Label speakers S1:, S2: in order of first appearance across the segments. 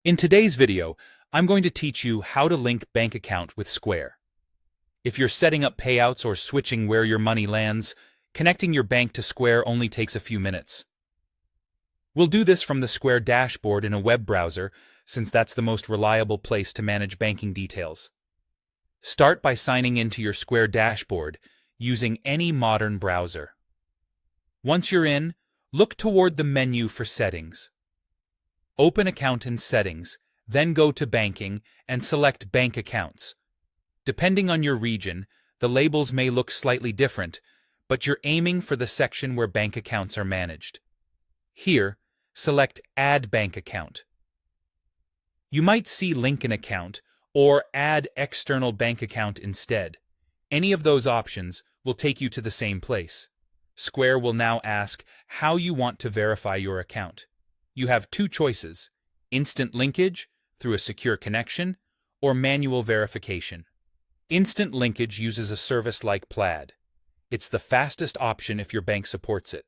S1: In today's video, I'm going to teach you how to link bank account with Square. If you're setting up payouts or switching where your money lands, connecting your bank to Square only takes a few minutes. We'll do this from the Square dashboard in a web browser, since that's the most reliable place to manage banking details. Start by signing into your Square dashboard using any modern browser. Once you're in, look toward the menu for Settings. Open Account in Settings, then go to Banking and select Bank Accounts. Depending on your region, the labels may look slightly different, but you're aiming for the section where bank accounts are managed. Here, select Add Bank Account. You might see Link an Account or Add External Bank Account instead. Any of those options will take you to the same place. Square will now ask how you want to verify your account. You have two choices: instant linkage through a secure connection or manual verification. Instant linkage uses a service like Plaid. It's the fastest option if your bank supports it.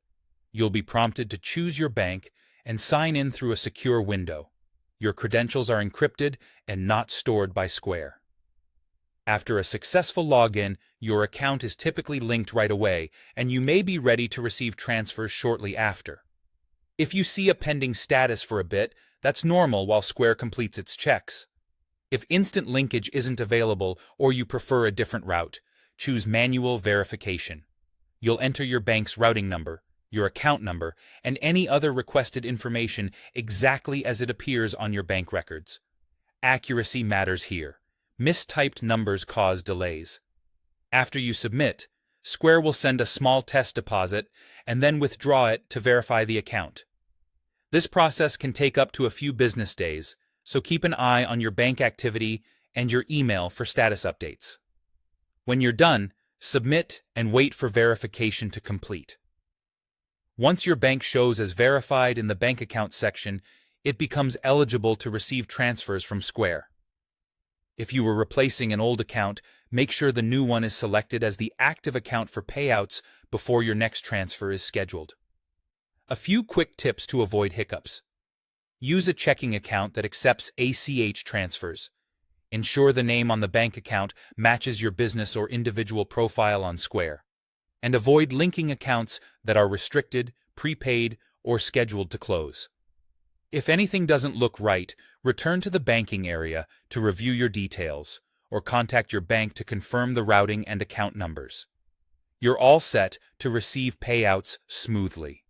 S1: You'll be prompted to choose your bank and sign in through a secure window. Your credentials are encrypted and not stored by Square. After a successful login, your account is typically linked right away, and you may be ready to receive transfers shortly after. If you see a pending status for a bit, that's normal while Square completes its checks. If instant linkage isn't available or you prefer a different route, choose manual verification. You'll enter your bank's routing number, your account number, and any other requested information exactly as it appears on your bank records. Accuracy matters here. Mistyped numbers cause delays. After you submit, Square will send a small test deposit and then withdraw it to verify the account. This process can take up to a few business days, so keep an eye on your bank activity and your email for status updates. When you're done, submit and wait for verification to complete. Once your bank shows as verified in the bank account section, it becomes eligible to receive transfers from Square. If you were replacing an old account, make sure the new one is selected as the active account for payouts before your next transfer is scheduled. A few quick tips to avoid hiccups. Use a checking account that accepts ACH transfers. Ensure the name on the bank account matches your business or individual profile on Square. And avoid linking accounts that are restricted, prepaid, or scheduled to close. If anything doesn't look right, return to the banking area to review your details, or contact your bank to confirm the routing and account numbers. You're all set to receive payouts smoothly.